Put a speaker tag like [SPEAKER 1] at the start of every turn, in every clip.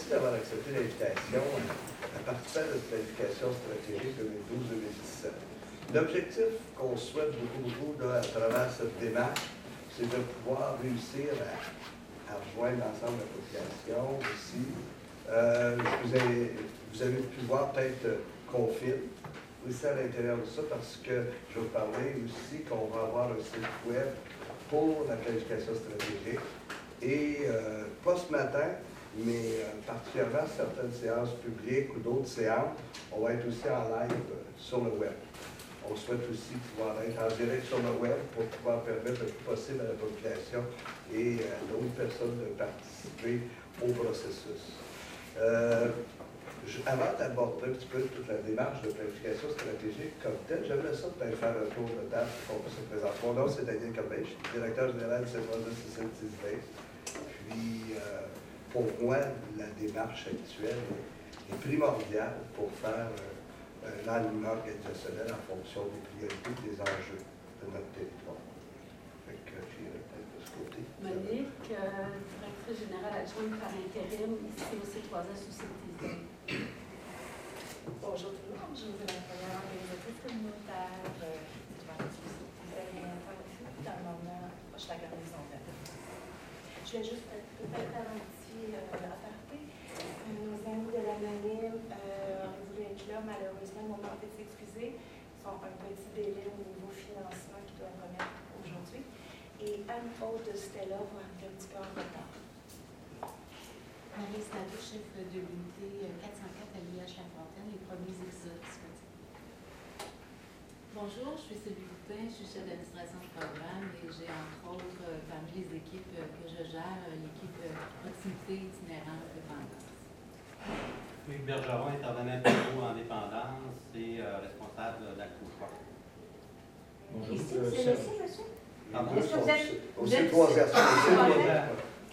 [SPEAKER 1] Merci d'avoir accepté l'invitation à participer à notre planification stratégique 2012-2017. L'objectif qu'on souhaite beaucoup là, à travers cette démarche, c'est de pouvoir réussir à rejoindre l'ensemble de la population aussi. Vous avez pu voir peut-être Confine aussi à l'intérieur de ça, parce que je vais vous parler aussi qu'on va avoir un site web pour la planification stratégique. Et pas ce matin, mais particulièrement certaines séances publiques ou d'autres séances, on va être aussi en live sur le web. On souhaite aussi pouvoir être en direct sur le web pour pouvoir permettre le plus possible à la population et à d'autres personnes de participer au processus. Avant d'aborder un petit peu toute la démarche de planification stratégique comme telle, j'aimerais ça peut-être faire un tour de table pour qu'on puisse se présenter. Mon nom, c'est Daniel Corbeil, je suis directeur général du Centre de Cécile Tisdale. Puis, pour moi, la démarche actuelle est primordiale pour faire un alignement organisationnel en fonction des priorités et des enjeux de notre territoire. Fait que j'irai peut-être de ce côté.
[SPEAKER 2] Monique, directrice générale adjointe par intérim, ici au C3S sous Tisdale.
[SPEAKER 3] Bonjour tout le monde, je vous ai la organisatrice communautaire du parti ici dans le moment, je suis la garnison verte. Je vais juste peut-être faire un petit aparté. Nos amis de l'anonyme ont voulu être là, malheureusement, ils m'ont demandé de s'excuser. Ils ont un petit délai au niveau financement qu'ils doivent remettre aujourd'hui. Et Anne-Aude Stella va arriver un petit peu en retard.
[SPEAKER 4] Marie Snadou, chef de l'unité 404 à l'IH La Fontaine, les premiers épisodes. Bonjour, je suis Sylvie Coutin, je suis chef d'administration de programme et j'ai entre autres parmi les équipes que je gère l'équipe proximité itinérante dépendance.
[SPEAKER 5] Luc Bergeron, intervenant plutôt en dépendance et responsable d'Alcochois.
[SPEAKER 6] Bonjour.
[SPEAKER 3] Ici, c'est monsieur?
[SPEAKER 1] Est-ce
[SPEAKER 3] que vous êtes...
[SPEAKER 1] Au C3S.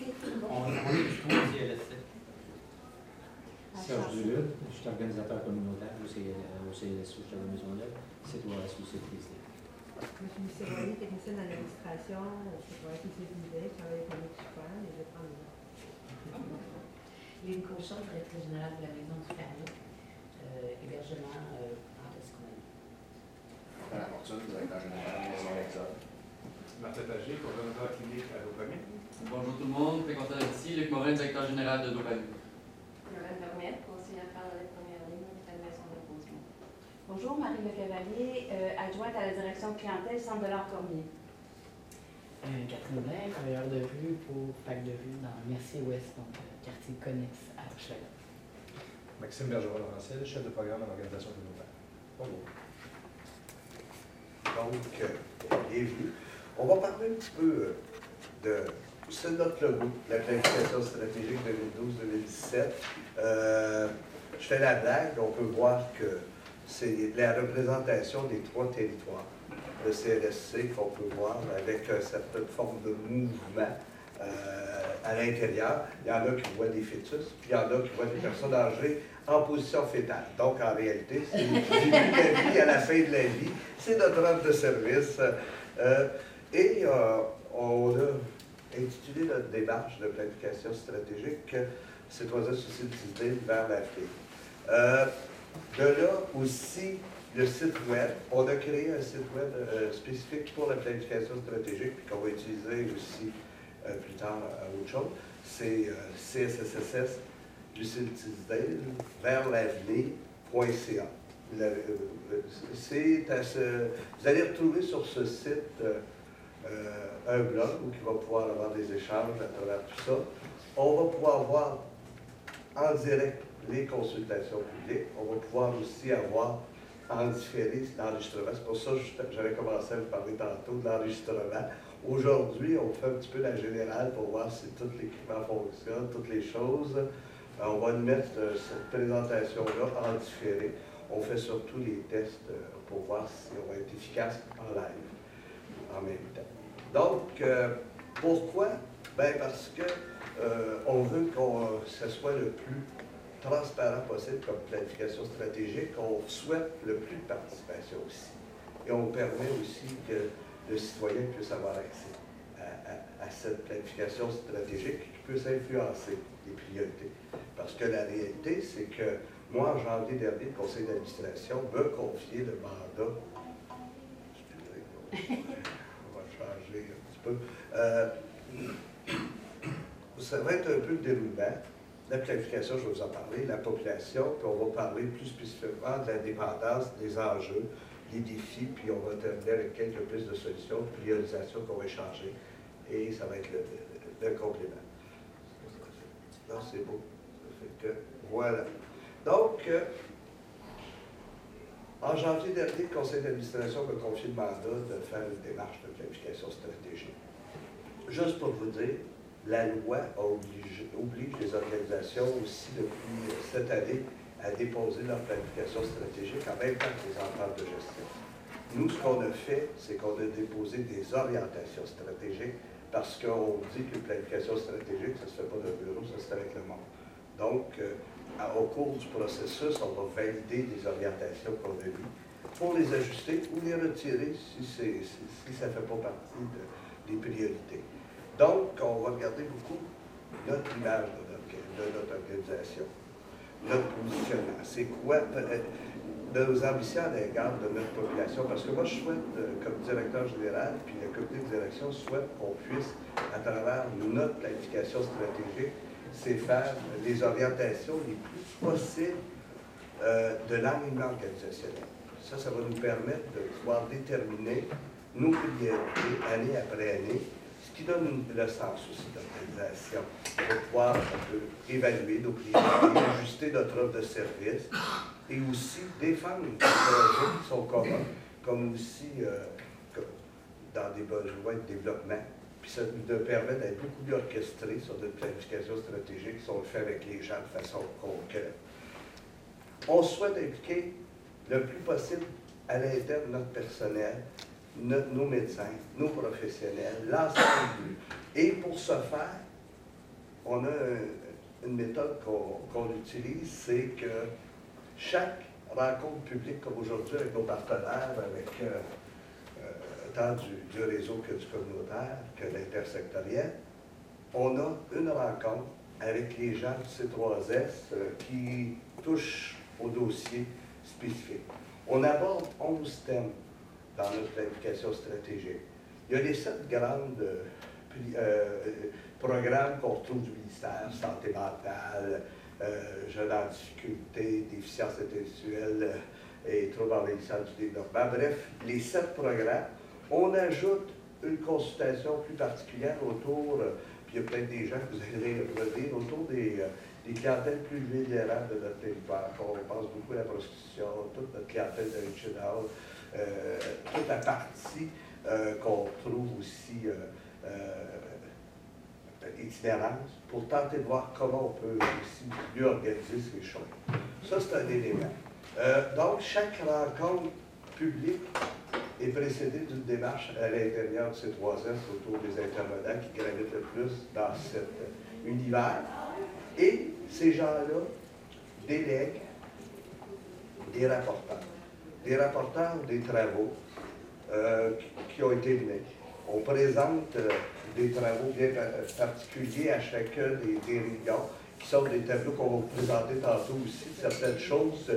[SPEAKER 5] On est du tout au CLSC.
[SPEAKER 6] Serge Duluth, je suis organisateur communautaire au CLSU, je suis à la Maisonneuve, C3S ou C3S.
[SPEAKER 7] Je suis Michel Royer, technicienne d'administration, C3S ou C3S, je travaille avec un super et je vais prendre les notes.
[SPEAKER 4] Lynn Cochon, directrice générale de la Maison du Canot, hébergement en Escouade.
[SPEAKER 8] Alain Fortune, directeur général de la Maison Exode.
[SPEAKER 9] Martin Tagier, coordonnateur clinique à Dopamine.
[SPEAKER 10] Bonjour tout le monde, très content d'être ici. Luc Morin, directeur général de Dopamine.
[SPEAKER 11] Lorraine Vermette, conseillère par la première ligne de la maison de Rosemont.
[SPEAKER 2] Bonjour, Marie Lecavalier, adjointe à la direction clientèle, Centre de l'Art Cormier.
[SPEAKER 12] Catherine Blain, travailleur de rue pour Pack de rue dans Mercier-Ouest, donc quartier connexe à Hochelaga.
[SPEAKER 9] Maxime Bergeron-Laurentiel, chef de programme en organisation communautaire. Bonjour.
[SPEAKER 1] Donc, bienvenue. On va parler un petit peu de c'est notre logo, la planification stratégique 2012-2017. Je fais la blague, on peut voir que c'est la représentation des trois territoires. Le CLSC qu'on peut voir avec certaines formes de mouvement à l'intérieur. Il y en a qui voient des fœtus, puis il y en a qui voient des personnes âgées en position fétale. Donc, en réalité, c'est du début de la vie à la fin de la vie. C'est notre offre de service. On a intitulé notre démarche de planification stratégique C3S souci d'idées vers l'avenir. De là aussi, le site web. On a créé un site web spécifique pour la planification stratégique, puis qu'on va utiliser aussi plus tard à autre chose. C'est CSSS Lucille Tisdale vers l'avenir.ca. Vous allez retrouver sur ce site un blog où il va pouvoir avoir des échanges à travers tout ça. On va pouvoir voir en direct les consultations publiques. On va pouvoir aussi avoir en différé l'enregistrement. C'est pour ça que j'avais commencé à vous parler tantôt de l'enregistrement. Aujourd'hui, on fait un petit peu la générale pour voir si tout l'équipement fonctionne, toutes les choses. On va mettre cette présentation-là en différé. On fait surtout les tests pour voir si on va être efficace en live en même temps. Donc, pourquoi? Bien parce que on veut que ce soit le plus transparent possible comme planification stratégique. On souhaite le plus de participation aussi. Et on permet aussi que le citoyen puisse avoir accès à cette planification stratégique qui peut s'influencer les priorités. Parce que la réalité, c'est que moi, en janvier dernier, le conseil d'administration m'a confié le mandat. Excusez-moi, on va changer un petit peu. Ça va être un peu le déroulement. La planification, je vais vous en parler, la population, puis on va parler plus spécifiquement de la dépendance, des enjeux, les défis, puis on va terminer avec quelques pistes de solutions, de priorisation qu'on va échanger, et ça va être le complément. Non, c'est beau. Ça fait que, voilà. Donc, en janvier dernier, le conseil d'administration m'a confié le mandat de faire une démarche de planification stratégique. Juste pour vous dire, la loi oblige les organisations aussi depuis cette année à déposer leur planification stratégique en même temps que les ententes de gestion. Nous, ce qu'on a fait, c'est qu'on a déposé des orientations stratégiques parce qu'on dit qu'une planification stratégique, ça ne se fait pas dans le bureau, ça se fait avec le monde. Donc, au cours du processus, on va valider les orientations qu'on a vues pour les ajuster ou les retirer si ça ne fait pas partie des priorités. Donc, on va regarder beaucoup notre image de notre organisation, notre positionnement. C'est quoi nos ambitions à l'égard de notre population? Parce que moi, je souhaite, comme directeur général, puis le comité de direction souhaite qu'on puisse, à travers notre planification stratégique, c'est faire les orientations les plus possibles de l'alignement organisationnel. Ça va nous permettre de pouvoir déterminer nos priorités année après année, ce qui donne le sens aussi de l'organisation, pour pouvoir un peu évaluer nos priorités, ajuster notre offre de service et aussi défendre les projets qui sont communs, comme aussi dans des besoins de développement. Puis ça nous permet d'être beaucoup plus orchestrés sur notre planification stratégique si on le fait avec les gens de façon concrète. On souhaite impliquer le plus possible à l'interne notre personnel, nos médecins, nos professionnels, l'ensemble. Et pour ce faire, on a une méthode qu'on utilise, c'est que chaque rencontre publique, comme aujourd'hui avec nos partenaires, avec tant du réseau que du communautaire, que l'intersectoriel, on a une rencontre avec les gens du C3S qui touchent au dossier spécifique. On aborde 11 thèmes dans notre planification stratégique. Il y a les 7 grands programmes qu'on retrouve du ministère, santé mentale, jeunes en difficulté, déficience intellectuelle et troubles envahissants du développement. Bref, les 7 programmes. On ajoute une consultation plus particulière autour, puis il y a peut-être des gens que vous allez redire, autour des clientèles plus vulnérables de notre territoire. On pense beaucoup à la prostitution, toute notre clientèle de Richard, toute la partie qu'on trouve aussi itinérance, pour tenter de voir comment on peut aussi mieux organiser ces choses. Ça, c'est un élément. Donc, chaque rencontre publique est précédée d'une démarche à l'intérieur de ces 3S autour des intervenants qui gravitent le plus dans cet univers. Et ces gens-là délèguent des rapporteurs des travaux qui ont été menés. On présente des travaux bien particuliers à chacun des réunions, qui sont des tableaux qu'on va vous présenter tantôt aussi, certaines choses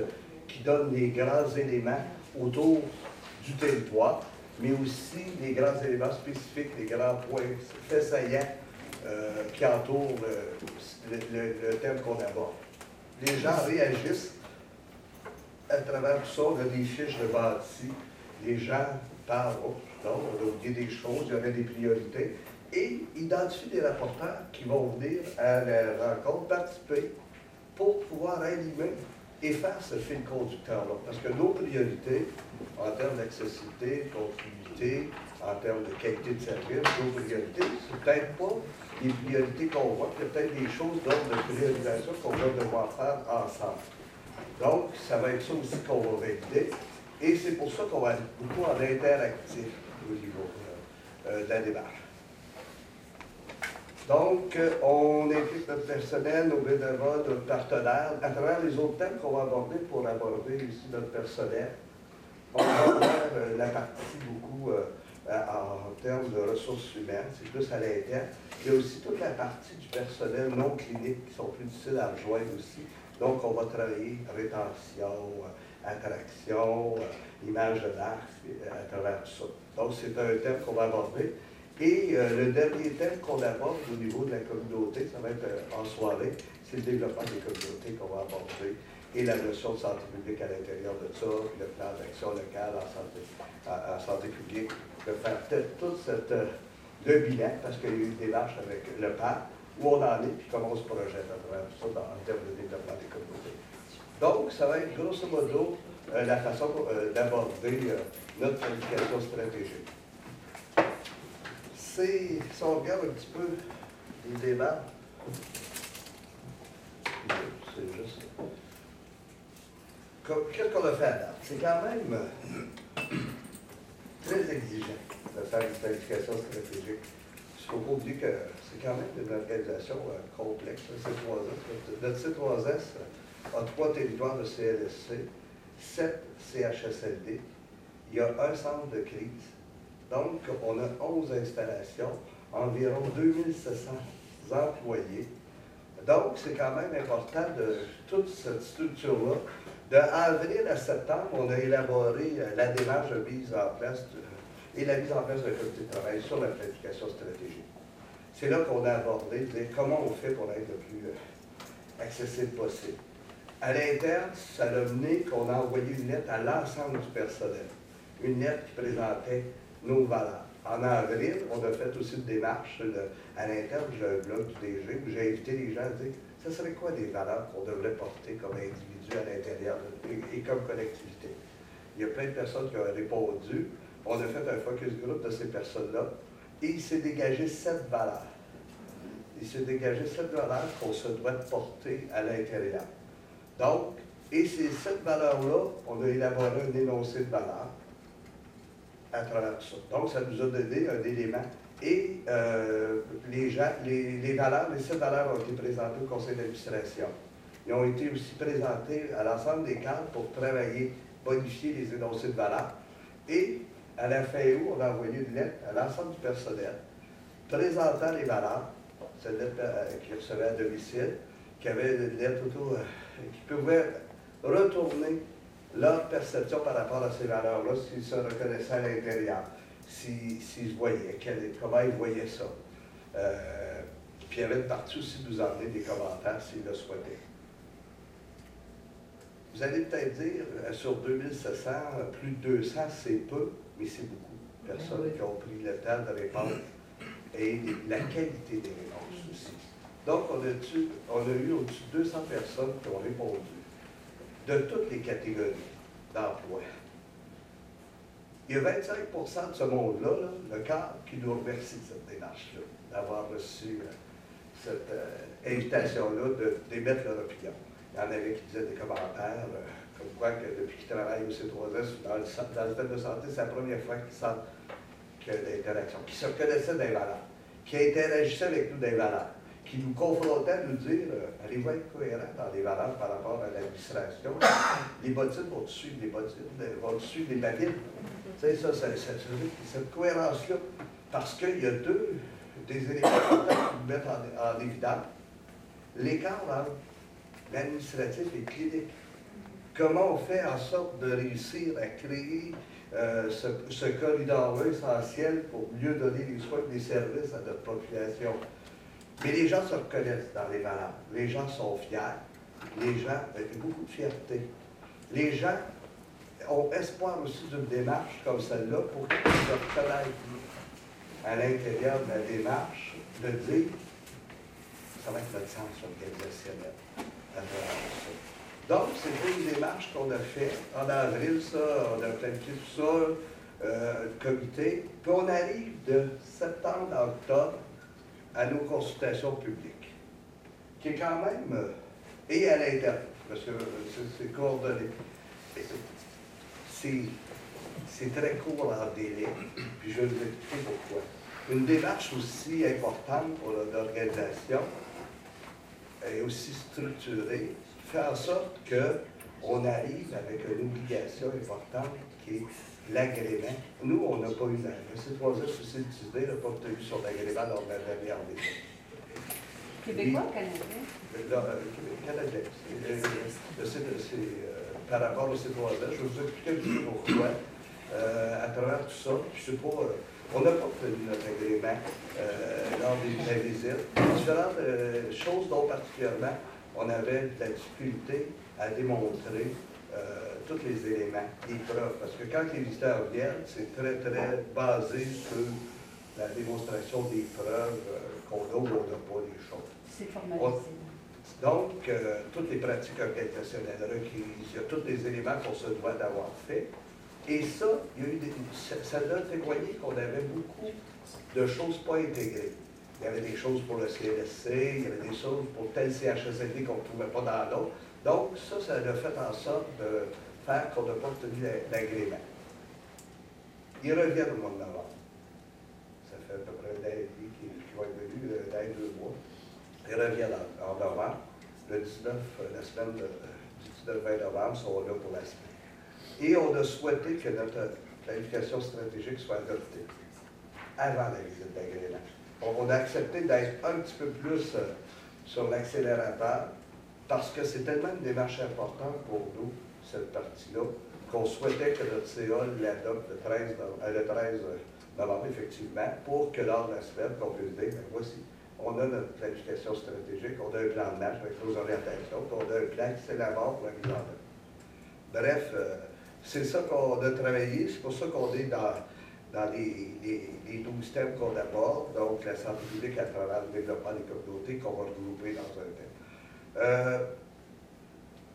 [SPEAKER 1] qui donnent les grands éléments autour du territoire, mais aussi les grands éléments spécifiques, les grands points faits saillants qui entourent le thème qu'on aborde. Les gens réagissent à travers tout ça, on a des fiches de bâti, les gens parlent, oh, non, on a oublié des choses, il y aurait des priorités, et identifient des rapporteurs qui vont venir à la rencontre, participer, pour pouvoir animer et faire ce fil conducteur-là. Parce que nos priorités, en termes d'accessibilité, continuité, en termes de qualité de service, nos priorités, c'est peut-être pas les priorités qu'on voit, il y a peut-être des choses d'ordre de priorisation qu'on va devoir faire ensemble. Donc, ça va être ça aussi qu'on va valider. Et c'est pour ça qu'on va être beaucoup en interactif au niveau de la démarche. Donc, on implique notre personnel, nos bénévoles, nos partenaires, à travers les autres thèmes qu'on va aborder pour aborder ici notre personnel. On va voir la partie beaucoup en termes de ressources humaines, c'est plus à l'interne. Il y a aussi toute la partie du personnel non clinique qui sont plus difficiles à rejoindre aussi. Donc, on va travailler rétention, attraction, image de marque à travers tout ça. Donc, c'est un thème qu'on va aborder. Et le dernier thème qu'on aborde au niveau de la communauté, ça va être en soirée, c'est le développement des communautés qu'on va aborder et la notion de santé publique à l'intérieur de ça, puis le plan d'action locale en santé publique, de faire peut-être tout le bilan, parce qu'il y a eu une démarche avec le PAP, où on en est, puis comment on se projette à travers tout ça en termes de développement des communautés. Donc, ça va être grosso modo la façon d'aborder notre planification stratégique. Si on regarde un petit peu les débats, c'est juste ça. Qu'est-ce qu'on a fait à date? C'est quand même très exigeant de faire une planification stratégique. Il ne faut pas oublier que c'est quand même une organisation complexe, le C3S. Notre C3S a 3 territoires de CLSC, 7 CHSLD, il y a un centre de crise. Donc, on a 11 installations, environ 2700 employés. Donc, c'est quand même important de toute cette structure-là. De avril à septembre, on a élaboré la démarche de mise en place et la mise en place d'un comité de travail sur la planification stratégique. C'est là qu'on a abordé comment on fait pour être le plus accessible possible. À l'interne, ça a mené qu'on a envoyé une lettre à l'ensemble du personnel. Une lettre qui présentait nos valeurs. En avril, on a fait aussi une démarche à l'interne, j'ai un blog du DG où j'ai invité les gens à dire ce serait quoi les valeurs qu'on devrait porter comme individu à l'intérieur et comme collectivité. Il y a plein de personnes qui ont répondu. On a fait un focus group de ces personnes-là et il s'est dégagé 7 valeurs. Il s'est dégagé 7 valeurs qu'on se doit de porter à l'intérieur. Donc, et ces 7 valeurs-là, on a élaboré un énoncé de valeurs à travers tout ça. Donc, ça nous a donné un élément. Et les valeurs, les 7 valeurs ont été présentées au conseil d'administration. Ils ont été aussi présentés à l'ensemble des cadres pour travailler, bonifier les énoncés de valeurs. Et à la fin août, on a envoyé une lettre à l'ensemble du personnel présentant les valeurs, cette lettre qu'ils recevaient à domicile, qui avait une lettre autour, qui pouvait retourner leur perception par rapport à ces valeurs-là, s'ils se reconnaissaient à l'intérieur, s'ils se voyaient, comment ils voyaient ça. Puis il y avait une partie aussi de nous emmener des commentaires s'ils le souhaitaient. Vous allez peut-être dire, sur 2700, plus de 200, c'est peu, mais c'est beaucoup de personnes qui ont pris le temps de répondre et la qualité des réponses aussi. Donc, on a eu au-dessus de 200 personnes qui ont répondu de toutes les catégories d'emploi. Il y a 25% de ce monde-là, le cadre, qui nous remercie de cette démarche-là, d'avoir reçu cette invitation-là d'émettre leur opinion. Il y en avait qui disaient des commentaires, comme quoi que depuis qu'ils travaillent au C3S, dans le système de santé, c'est la première fois qu'ils sentent que l'interaction, qu'ils se reconnaissaient des valeurs, qui interagissaient avec nous des valeurs, qui nous confrontaient à nous dire allez-vous être cohérents dans les valeurs par rapport à l'administration. Les bottines vont suivre les bottines, vont suivre les babines. Tu sais, cette cohérence-là, parce qu'il y a des éléments importants qui nous mettent en évidence. L'écart entre l'administratif et le clinique. Comment on fait en sorte de réussir à créer ce corridor-là essentiel pour mieux donner les soins et les services à notre population. Mais les gens se reconnaissent dans les valeurs. Les gens sont fiers. Les gens avec beaucoup de fierté. Les gens ont espoir aussi d'une démarche comme celle-là pour qu'ils se reconnaissent à l'intérieur de la démarche, de dire ça va être notre sens organisationnel. Donc, c'était une démarche qu'on a faite en avril, ça, on a planifié tout ça, le comité. Puis on arrive de septembre à octobre à nos consultations publiques, qui est quand même, et à l'interne, parce que c'est coordonné. C'est très court en délai, puis je vais vous expliquer pourquoi. Une démarche aussi importante pour l'organisation et aussi structurée fait en sorte que on arrive avec une obligation importante qui est l'agrément. Nous, on n'a pas eu le C3S aussi utilisé, n'a pas obtenu son agrément lors de la dernière année.
[SPEAKER 11] Québécois ou Canadien?
[SPEAKER 1] Canadien. Par rapport au C3S, je vais vous expliquer un petit peu pourquoi. À travers tout ça, je sais pas, on n'a pas obtenu notre agrément lors des visites. Différentes choses, dont particulièrement, on avait de la difficulté à démontrer tous les éléments, les preuves. Parce que quand les visiteurs viennent, c'est très, très basé sur la démonstration des preuves qu'on a ou on n'a pas les choses.
[SPEAKER 11] C'est formalisé.
[SPEAKER 1] Donc, toutes les pratiques organisationnelles requises, il y a tous les éléments qu'on se doit d'avoir fait. Et ça, il y a eu ça a témoigné qu'on avait beaucoup de choses pas intégrées. Il y avait des choses pour le CLSC, il y avait des choses pour tel CHSLD qu'on ne trouvait pas dans l'autre. Donc, ça a fait en sorte de faire qu'on n'a pas obtenu l'agrément. Ils reviennent au mois de novembre. Ça fait à peu près qui vont être venus dans 2 mois. Ils reviennent en novembre. Le 19, la semaine du 19-20 novembre, sont là pour la semaine. Et on a souhaité que notre planification stratégique soit adoptée avant la visite d'agrément. On a accepté d'être un petit peu plus sur l'accélérateur parce que c'est tellement une démarche importante pour nous, cette partie-là, qu'on souhaitait que notre CA l'adopte le 13 novembre, effectivement, pour que lors de la semaine, qu'on puisse dire, ben, voici, on a notre planification stratégique, on a un plan de match avec nos orientations, on a un plan qui s'élabore pour la mise en œuvre. Bref, c'est ça qu'on a travaillé, c'est pour ça qu'on est dans les 12 thèmes qu'on aborde, donc la santé publique à travers le développement des communautés qu'on va regrouper dans un thème.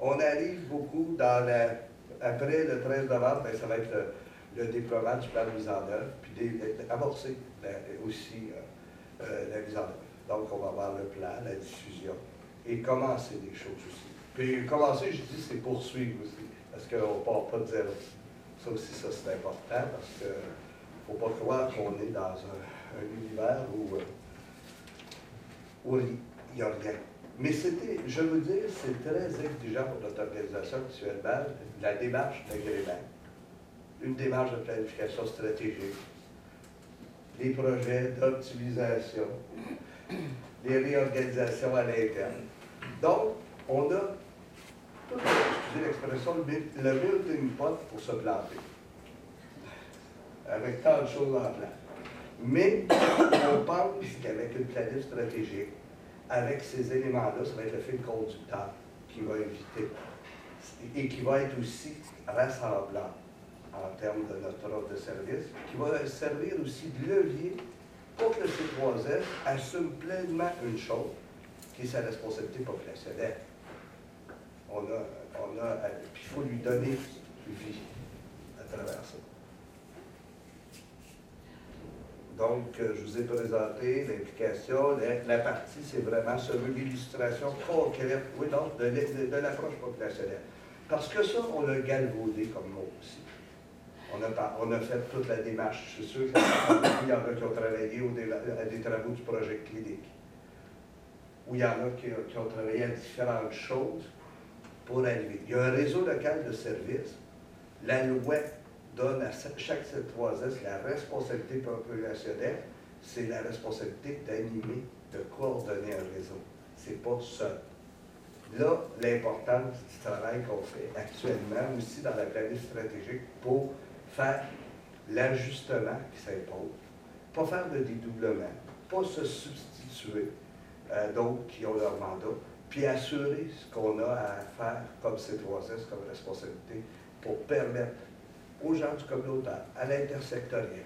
[SPEAKER 1] On arrive beaucoup après le 13 novembre, ben, ça va être le déploiement du plan de mise en œuvre, puis amorcer aussi la mise en œuvre. Donc, on va avoir le plan, la diffusion, et commencer des choses aussi. Puis commencer, je dis, c'est poursuivre aussi, parce qu'on ne part pas de zéro. Ça aussi, ça c'est important, parce que il ne faut pas croire qu'on est dans un univers où il n'y a rien. Mais je veux dire, c'est très exigeant pour notre organisation actuellement, la démarche d'agrément, une démarche de planification stratégique, les projets d'optimisation, les réorganisations à l'interne. Donc, on a, excusez l'expression, le melting pot pour se planter, avec tant de choses en place. Mais on pense qu'avec une planète stratégique, avec ces éléments-là, ça va être le fil conducteur qui va éviter et qui va être aussi rassemblant en termes de notre offre de service, qui va servir aussi de levier pour que le C3S assume pleinement une chose, qui est sa responsabilité populationnelle. Puis il faut lui donner vie à travers ça. Donc, je vous ai présenté l'implication, la partie, c'est vraiment sur l'illustration concrète, oui, donc, de l'approche populationnelle. Parce que ça, on l'a galvaudé comme mot aussi. On a fait toute la démarche. Je suis sûr qu'il y en a qui ont travaillé à des travaux du projet clinique, où il y en a qui ont travaillé à différentes choses pour arriver. Il y a un réseau local de services. La loi donne à chaque C3S la responsabilité populationnelle, c'est la responsabilité d'animer, de coordonner un réseau. C'est pas seul. Là, l'importance du travail qu'on fait actuellement, aussi dans la planète stratégique, pour faire l'ajustement qui s'impose, pas faire de dédoublement, pas se substituer à d'autres qui ont leur mandat, puis assurer ce qu'on a à faire comme C3S, comme responsabilité, pour permettre aux gens du communautaire, à l'intersectoriel.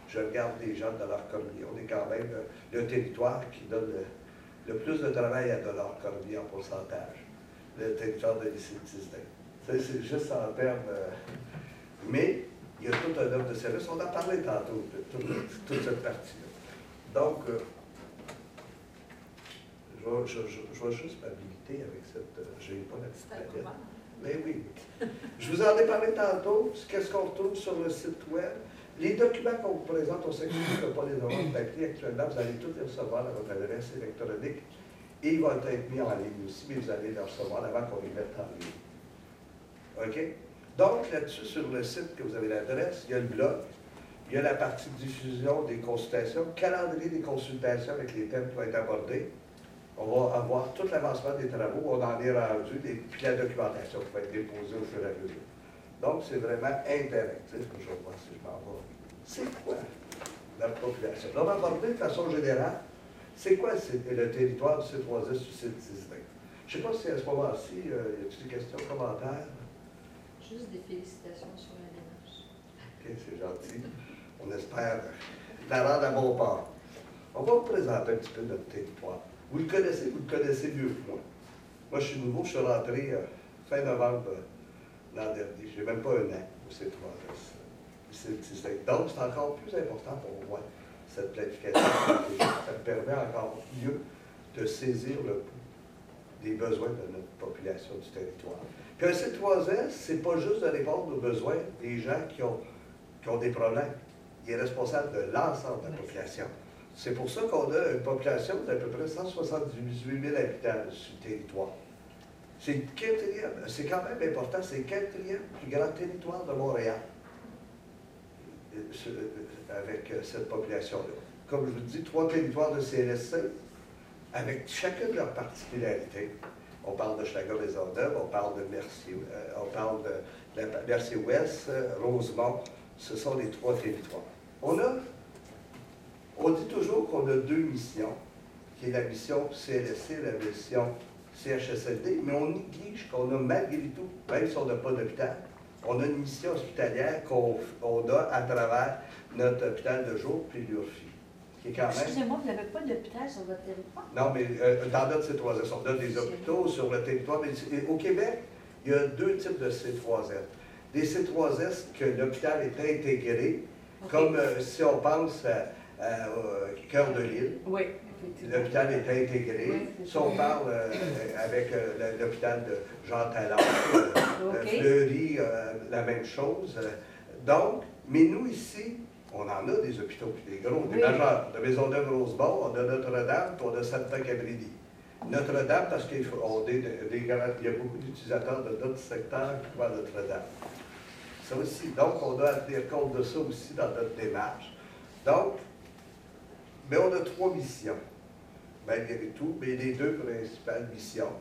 [SPEAKER 1] Je regarde les gens de leur Cormier. On est quand même le territoire qui donne le plus de travail à $Cormier en pourcentage, le territoire de l'ICI-Tisdin. C'est juste en termes... mais il y a toute une offre de service. On en parlait tantôt de toute cette partie-là. Donc, je vais juste m'habiliter avec cette... Je n'ai pas la petite tablette. Mais oui. Je vous en ai parlé tantôt. Qu'est-ce qu'on retrouve sur le site web? Les documents qu'on vous présente, on s'excuse de ne pas les avoir papier actuellement. Vous allez tous les recevoir à votre adresse électronique. Et ils vont être mis en ligne aussi, mais vous allez les recevoir avant qu'on les mette en ligne. OK? Donc, là-dessus, sur le site que vous avez l'adresse, il y a le blog, il y a la partie diffusion des consultations, calendrier des consultations avec les thèmes qui vont être abordés. On va avoir tout l'avancement des travaux, on en est rendu, puis la documentation qui va être déposée au fur et à mesure. Donc, c'est vraiment interactif que je vois si je m'en vais. C'est quoi la population? On va aborder de façon générale, c'est quoi le territoire du C3S sur site Disney? Je ne sais pas si à ce moment-ci, y a-t-il des questions, commentaires?
[SPEAKER 4] Juste des félicitations sur la démarche.
[SPEAKER 1] OK, c'est gentil. On espère la rendre à bon port. On va vous présenter un petit peu notre territoire. Vous le connaissez mieux que moi. Moi, je suis nouveau, je suis rentré fin novembre l'an dernier. Je n'ai même pas un an au C3S. Donc, c'est encore plus important pour moi, cette planification stratégique. Ça me permet encore mieux de saisir le pouls des besoins de notre population du territoire. Puis un C3S, ce n'est pas juste de répondre aux besoins des gens qui ont des problèmes. Il est responsable de l'ensemble de la population. C'est pour ça qu'on a une population d'à peu près 178 000 habitants sur le territoire. C'est le quatrième, c'est quand même important, c'est le quatrième plus grand territoire de Montréal avec cette population-là. Comme je vous dis, 3 territoires de CLSC avec chacune de leurs particularités. On parle de Schlager-Maisonneuve, on parle de Mercier, on parle de Mercier-Ouest, Rosemont. Ce sont les 3 territoires. On dit toujours qu'on a 2 missions, qui est la mission CLSC et la mission CHSLD, mais on néglige qu'on a malgré tout, même si on n'a pas d'hôpital, on a une mission hospitalière qu'on a à travers notre hôpital de jour puis l'URFI.
[SPEAKER 2] Excusez-moi, vous n'avez pas d'hôpital sur votre territoire?
[SPEAKER 1] Non, mais dans notre C3S, on a des hôpitaux sur le territoire. Mais au Québec, il y a 2 types de C3S. Des C3S que l'hôpital est intégré, comme si on pense au cœur de l'île.
[SPEAKER 2] Oui.
[SPEAKER 1] L'hôpital est intégré. Oui, si on parle avec l'hôpital de Jean Talon, Fleury, la même chose. Donc, mais nous ici, on en a des hôpitaux, puis des gros, des majeurs. De Maisonneuve-Rosemont, on a Notre-Dame, puis on a Santa-Cabrili. Notre-Dame, parce qu'il y a beaucoup d'utilisateurs de notre secteur qui vont à Notre-Dame. Ça aussi, donc, on doit tenir compte de ça aussi dans notre démarche. Donc, mais on a 3 missions, malgré tout, mais les 2 principales missions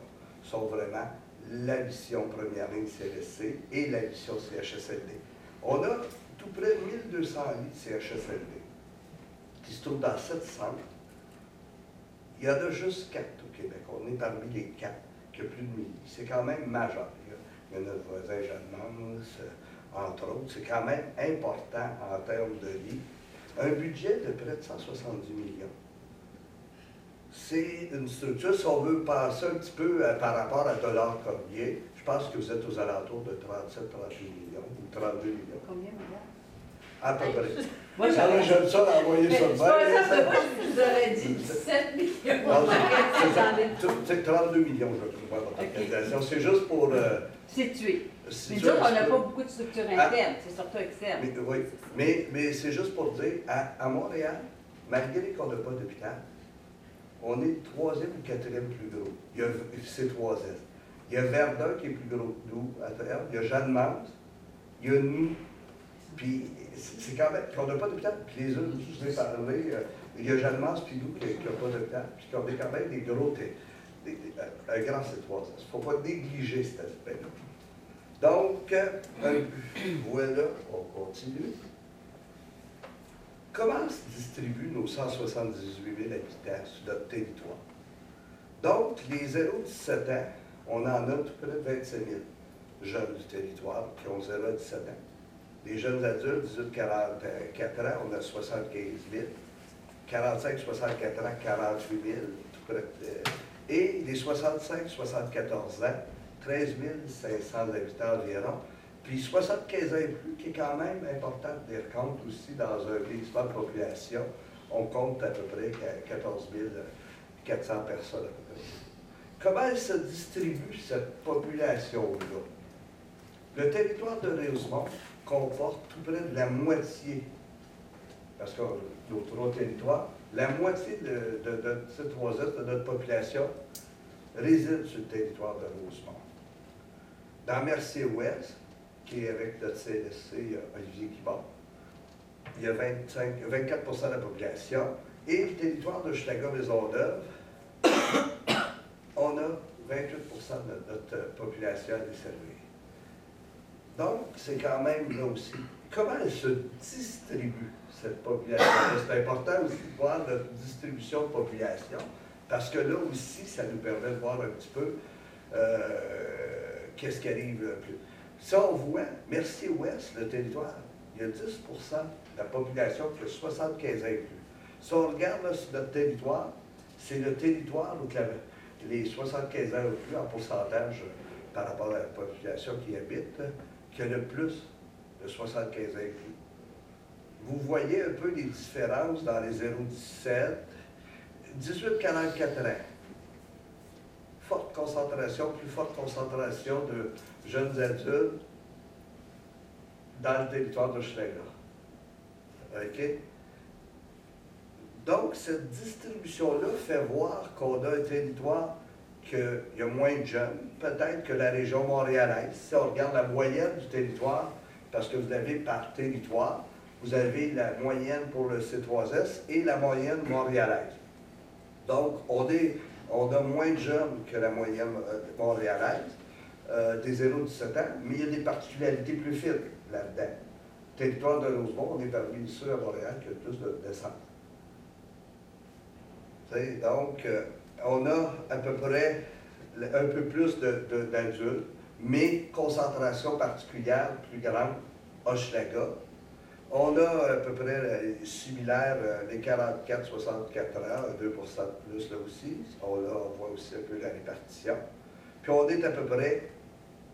[SPEAKER 1] sont vraiment la mission première ligne CLSC et la mission CHSLD. On a tout près de 1200 lits de CHSLD qui se trouvent dans 7 centres. Il y en a juste 4 au Québec. On est parmi les 4 qui ont plus de 1000 lits. C'est quand même majeur. Il y a notre voisin Jeanne-Mance, entre autres. C'est quand même important en termes de lits. Un budget de près de 170 millions. C'est une structure, si on veut passer un petit peu par rapport à Dollard-Cormier, je pense que vous êtes aux alentours de 37-38 millions ou 32 millions.
[SPEAKER 2] Combien, madame?
[SPEAKER 1] À peu près.
[SPEAKER 2] Moi,
[SPEAKER 1] j'aime ça d'envoyer ça de même.
[SPEAKER 2] Je vous aurais dit 17 millions.
[SPEAKER 1] C'est 32 millions, je crois, votre organisation. C'est juste pour...
[SPEAKER 2] Situer. Mais nous, on n'a pas beaucoup de structures internes, c'est surtout externe.
[SPEAKER 1] Oui, mais c'est juste pour dire, à Montréal, malgré qu'on n'a pas d'hôpital, on est le 3e ou le 4e plus gros. Il y a C3S. Il y a Verdun qui est plus gros que nous à terme. Il y a Jeanne-Mance. Il y a nous. Puis c'est quand même qu'on n'a pas d'hôpital. Puis les autres, je vous ai parlé, il y a Jeanne-Mance puis nous qui n'ont pas d'hôpital. Puis qu'on est quand même des gros, un grand C3S. Il ne faut pas négliger cet aspect-là. Donc, voilà, on continue. Comment se distribuent nos 178 000 habitants sur notre territoire? Donc, les 0-17 ans, on en a tout près de 27 000 jeunes du territoire qui ont 0 à 17 ans. Les jeunes adultes, 18-44 ans, on a 75 000. 45-64 ans, 48 000, tout près de, et les 65-74 ans, 13 500 habitants environ. Puis 75 ans et plus, qui est quand même important de tenir compte aussi dans un vieillissement de population. On compte à peu près 14 400 personnes à peu près. Comment elle se distribue, cette population-là? Le territoire de Rosemont comporte tout près de la moitié, parce que nos 3 territoires, la moitié de ces 3 de notre population réside sur le territoire de Rosemont. Dans Mercier-Ouest, qui est avec notre CLSC Olivier Guimard, il y a 24 de la population. Et le territoire de Hochelaga-Maisonneuve, on a 28 de notre population à desservir. Donc, c'est quand même là aussi. Comment elle se distribue, cette population? C'est important aussi de voir notre distribution de population, parce que là aussi, ça nous permet de voir un petit peu qu'est-ce qui arrive plus. Si on voit, Mercier-Ouest, le territoire, il y a 10 de la population qui a 75 ans et plus. Si on regarde là, sur notre territoire, c'est le territoire où les 75 ans et plus en pourcentage par rapport à la population qui y habite, qui a le plus de 75 ans et plus. Vous voyez un peu les différences dans les 0,17, 18-44 ans. Forte concentration, plus forte concentration de jeunes adultes dans le territoire de Hochelaga. OK? Donc, cette distribution-là fait voir qu'on a un territoire qu'il y a moins de jeunes, peut-être que la région montréalaise. Si on regarde la moyenne du territoire, parce que vous avez par territoire, vous avez la moyenne pour le C3S et la moyenne montréalaise. Donc, on a moins de jeunes que la moyenne montréalaise, des 0-17 ans, mais il y a des particularités plus fines là-dedans. Le territoire de Rosemont, on est parmi ceux à Montréal qui a le plus de naissances. Donc, on a à peu près un peu plus d'adultes, mais concentration particulière plus grande, Hochelaga. On a à peu près similaire, les 44-64 ans, 2 de plus là aussi. On voit aussi un peu la répartition. Puis on est à peu près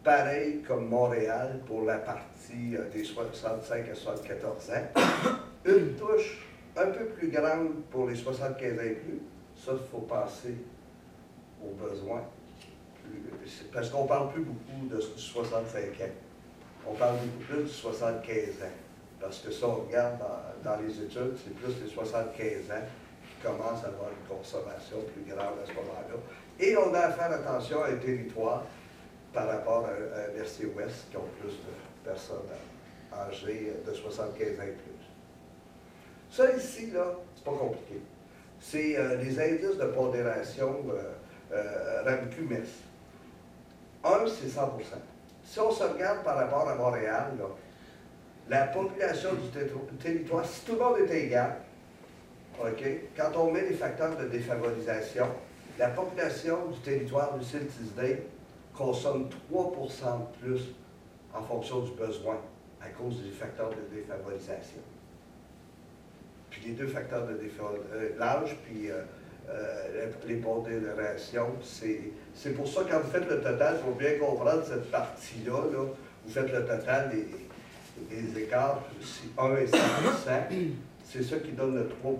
[SPEAKER 1] pareil comme Montréal pour la partie des 65 à 74 ans. Une touche un peu plus grande pour les 75 ans et plus. Ça, il faut penser aux besoins. Parce qu'on ne parle plus beaucoup de 65 ans. On parle beaucoup plus de 75 ans. Parce que si on regarde dans les études, c'est plus les 75 ans qui commencent à avoir une consommation plus grande à ce moment-là. Et on a à faire attention à un territoire par rapport à Mercier-Ouest qui ont plus de personnes âgées de 75 ans et plus. Ça ici, là, c'est pas compliqué. C'est les indices de pondération RAMQ-MES. Un, c'est 100%. Si on se regarde par rapport à Montréal, là, la population du territoire, si tout le monde était égal, OK, quand on met les facteurs de défavorisation, la population du territoire du Lucille-Tisdale consomme 3 de plus en fonction du besoin à cause des facteurs de défavorisation. Puis les deux facteurs de défavorisation, l'âge puis les pondérations, c'est pour ça que quand vous faites le total, il faut bien comprendre cette partie-là, là, vous faites le total des écarts, 1 et 5%, c'est ça qui donne le 3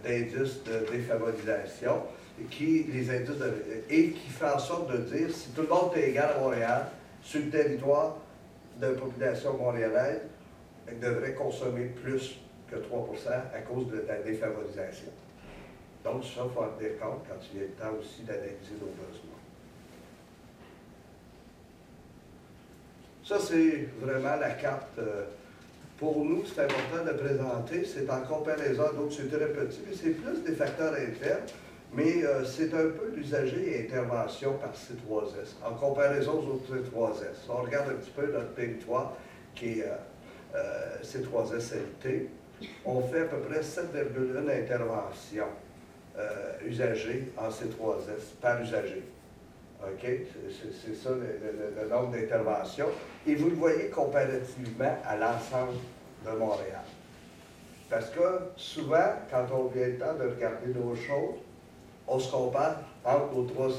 [SPEAKER 1] d'indice de défavorisation, et qui fait en sorte de dire, si tout le monde est égal à Montréal, sur le territoire de la population montréalaise, elle devrait consommer plus que 3 à cause de la défavorisation. Donc, ça, il faut en tenir compte quand il est le temps aussi d'analyser nos besoins. Ça, c'est vraiment la carte. Pour nous, c'est important de présenter. C'est en comparaison à d'autres, c'est très petit, mais c'est plus des facteurs internes. Mais c'est un peu l'usager et intervention par C3S, en comparaison aux autres C3S. On regarde un petit peu notre territoire qui est C3SLT. On fait à peu près 7,1 interventions usagées en C3S par usager. OK? C'est ça le nombre d'interventions. Et vous le voyez comparativement à l'ensemble de Montréal. Parce que souvent, quand on vient le temps de regarder nos choses, on se compare entre nos trois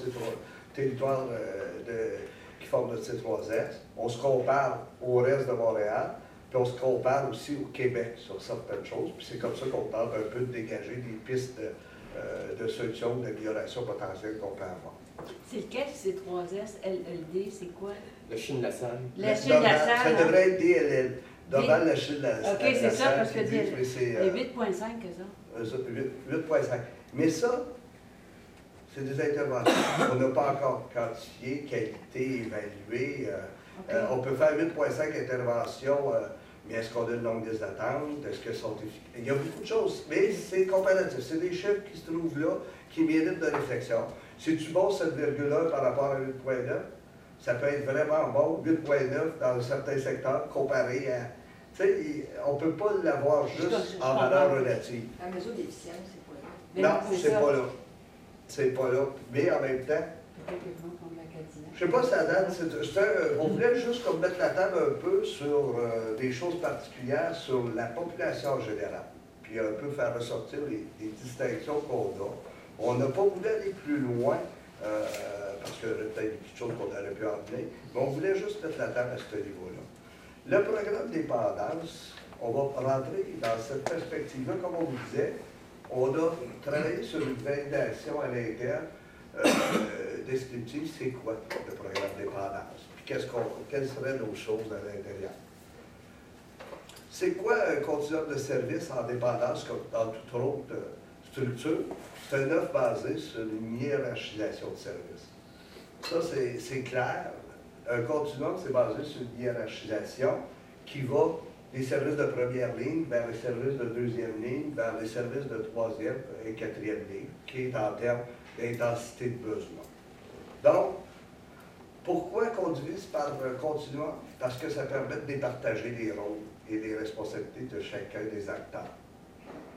[SPEAKER 1] territoires qui forment notre C3S. On se compare au reste de Montréal, puis on se compare aussi au Québec sur certaines choses. Puis c'est comme ça qu'on tente un peu de dégager des pistes de solutions, d'amélioration potentielle qu'on peut avoir.
[SPEAKER 13] C'est lequel C3S, LLD, c'est quoi?
[SPEAKER 8] La Chine-La-Salle.
[SPEAKER 13] La Chine-La-Salle.
[SPEAKER 1] Ça devrait être DLL. Devant la Chine-La-Salle.
[SPEAKER 13] OK, c'est ça, parce que c'est 8,5 que ça.
[SPEAKER 1] 8,5. Mais ça, C'est des interventions qu'on n'a pas encore quantifiées, qualité, évaluées. On peut faire 8,5 interventions, mais est-ce qu'on a une longue liste d'attente? Est-ce que sont efficaces? Il y a beaucoup de choses, mais c'est comparatif. C'est des chiffres qui se trouvent là, qui méritent de réflexion. C'est-tu bon 7,1 par rapport à 8,9? Ça peut être vraiment bon, 8,9 dans un certain secteur, comparé à... Tu sais, on ne peut pas l'avoir juste en valeur relative.
[SPEAKER 13] La mesure d'efficience, c'est pas là.
[SPEAKER 1] Non, c'est pas là. C'est pas là. Mais en même temps, je ne sais pas si ça date. On voulait juste comme mettre la table un peu sur des choses particulières sur la population en général. Puis un peu faire ressortir les distinctions qu'on a. On n'a pas voulu aller plus loin, parce qu'il y aurait peut-être des petites choses qu'on aurait pu emmener, mais on voulait juste mettre la table à ce niveau-là. Le programme dépendance, on va rentrer dans cette perspective-là, comme on vous disait. On a travaillé sur une validation à l'interne descriptive, c'est quoi le programme dépendance? Puis quelles seraient nos choses à l'intérieur? C'est quoi un continuum de service en dépendance comme dans toute autre structure? C'est un offre basé sur une hiérarchisation de services. Ça, c'est clair. Un continuum, c'est basé sur une hiérarchisation qui va des services de première ligne vers les services de deuxième ligne, vers les services de troisième et quatrième ligne, qui est en termes d'intensité de besoin. Donc, pourquoi qu'on divise par un continuum? Parce que ça permet de départager les rôles et les responsabilités de chacun des acteurs,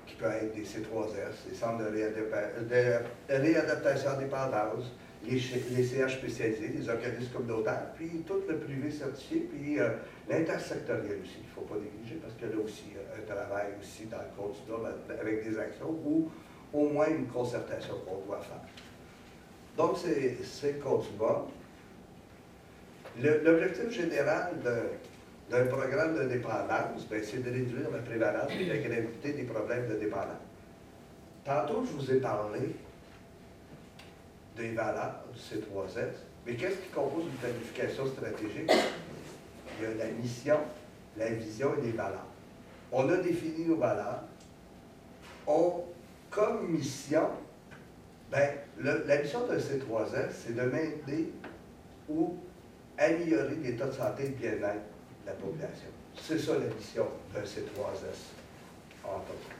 [SPEAKER 1] qui peut être des C3S, les centres de réadaptation à dépendance, les CH spécialisés, les organismes communautaires, puis tout le privé certifié, puis l'intersectoriel aussi, il ne faut pas négliger, parce qu'il y a aussi un travail aussi dans le continuum avec des actions ou au moins une concertation qu'on doit faire. Donc, c'est le continuum. L'objectif général d'un programme de dépendance, c'est de réduire la prévalence et la gravité des problèmes de dépendance. Tantôt, je vous ai parlé des valeurs du C3S, mais qu'est-ce qui compose une planification stratégique? Il y a la mission, la vision et les valeurs. On a défini nos valeurs. Comme mission, la mission d'un C3S, c'est de maintenir ou améliorer l'état de santé et de bien-être de la population. C'est ça la mission d'un C3S, entre autres.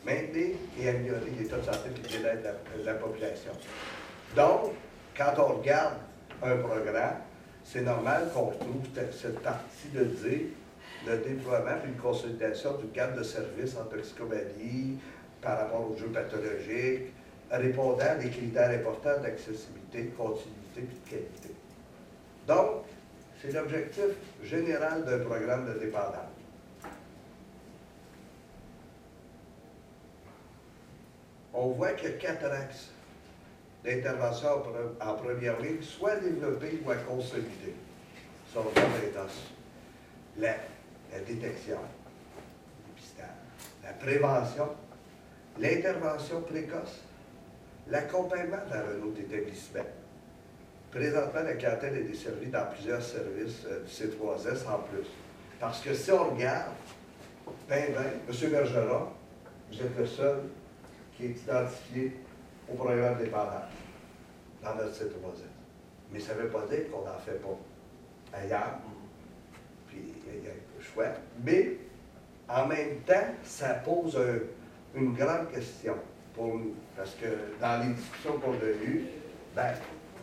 [SPEAKER 1] Maintenir et améliorer l'état de santé et de bien-être de la population. Donc, quand on regarde un programme, c'est normal qu'on retrouve cette partie de dire le déploiement et une consolidation du cadre de services en toxicomanie par rapport aux jeux pathologiques, répondant à des critères importants d'accessibilité, de continuité et de qualité. Donc, c'est l'objectif général d'un programme de dépendance. On voit qu'il y a 4 axes d'intervention en première ligne, soit développés ou à consolider. Ça, on va être la détection, le dépistage, la prévention, l'intervention précoce, l'accompagnement dans un autre établissement. Présentement, la clientèle est desservie dans plusieurs services du C3S en plus. Parce que si on regarde, M. Bergeron, vous êtes le seul qui est identifié au programme dépendance dans notre C3S. Mais ça ne veut pas dire qu'on n'en fait pas ailleurs. Puis il y a un choix. Mais en même temps, ça pose une grande question pour nous. Parce que dans les discussions qu'on a eues,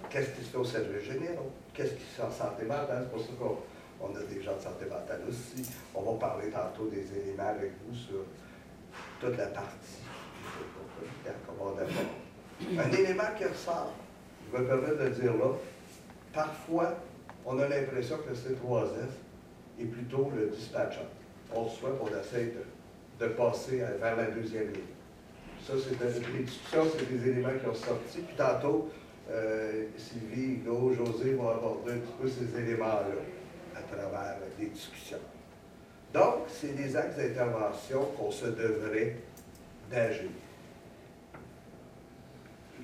[SPEAKER 1] qu'est-ce qui se fait au service généraux? Qu'est-ce qui se fait en santé mentale? C'est pour ça qu'on a des gens de santé mentale aussi. On va parler tantôt des éléments avec vous sur toute la partie qu'on va d'abord. Un élément qui ressort, je me permets de le dire là, parfois, on a l'impression que le C3S est plutôt le dispatcher. On le souhaite, on essaie de passer vers la deuxième ligne. Ça, c'est des discussions, c'est des éléments qui ont sorti. Puis tantôt, Sylvie, Hugo, José vont aborder un petit peu ces éléments-là à travers des discussions. Donc, c'est des axes d'intervention qu'on se devrait d'agir.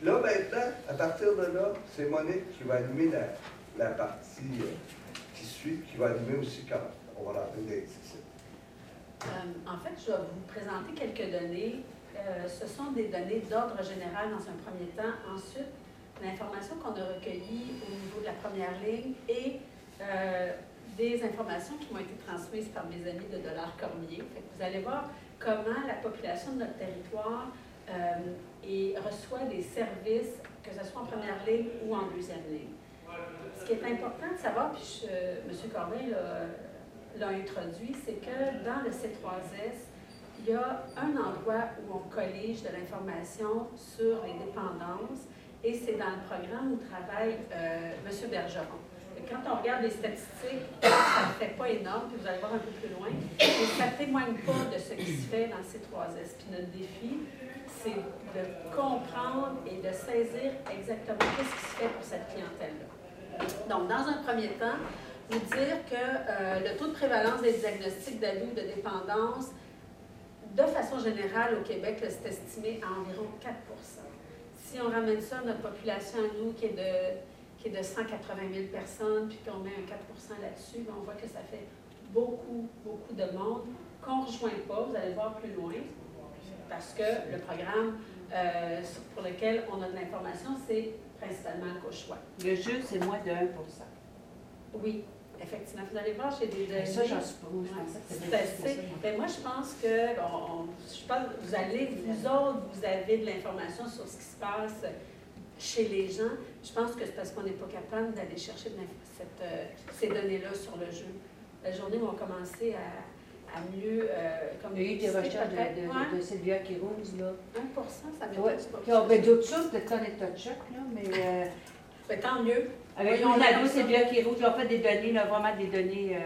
[SPEAKER 1] Là, maintenant, à partir de là, c'est Monique qui va animer la partie qui suit, qui va animer aussi quand on va rentrer dans les discussions.
[SPEAKER 2] En fait, je vais vous présenter quelques données ce sont des données d'ordre général dans un premier temps. Ensuite, l'information qu'on a recueillie au niveau de la première ligne et des informations qui m'ont été transmises par mes amis de Dollars Cormier. Fait que vous allez voir comment la population de notre territoire reçoit des services, que ce soit en première ligne ou en deuxième ligne. Ce qui est important de savoir, puis M. Corbeil l'a introduit, c'est que dans le C3S, il y a un endroit où on collige de l'information sur les dépendances et c'est dans le programme où travaille M. Bergeron. Et quand on regarde les statistiques, ça ne fait pas énorme, puis vous allez voir un peu plus loin, mais ça ne témoigne pas de ce qui se fait dans ces 3S. Puis notre défi, c'est de comprendre et de saisir exactement ce qui se fait pour cette clientèle-là. Donc, dans un premier temps, vous dire que le taux de prévalence des diagnostics d'abus ou de dépendance, de façon générale, au Québec, c'est estimé à environ 4 %. Si on ramène ça à notre population à nous, qui est de 180 000 personnes, puis qu'on met un 4 % là-dessus, on voit que ça fait beaucoup, beaucoup de monde qu'on ne rejoint pas. Vous allez voir plus loin, parce que le programme pour lequel on a de l'information, c'est principalement le Cauchois.
[SPEAKER 13] Le jeu, c'est moins de 1 %.
[SPEAKER 2] Oui, effectivement. Vous allez voir, j'ai des données.
[SPEAKER 13] Ça, j'en suis pas. Je pensais que c'était
[SPEAKER 2] assez. Mais moi, je pense que vous avez de l'information sur ce qui se passe chez les gens. Je pense que c'est parce qu'on n'est pas capable d'aller chercher ces données-là sur le jeu. La journée où on commencé à mieux... comme
[SPEAKER 13] il y a eu des recherches de Sylvia Quiroz, là.
[SPEAKER 2] 1 %, ça m'étonne
[SPEAKER 13] pas. Ben, d'autres choses, peut-être qu'on est touch là, mais...
[SPEAKER 2] Ben, tant mieux.
[SPEAKER 13] Avec mon ado Sylvia Quiroz, ils ont fait des données, là, vraiment des données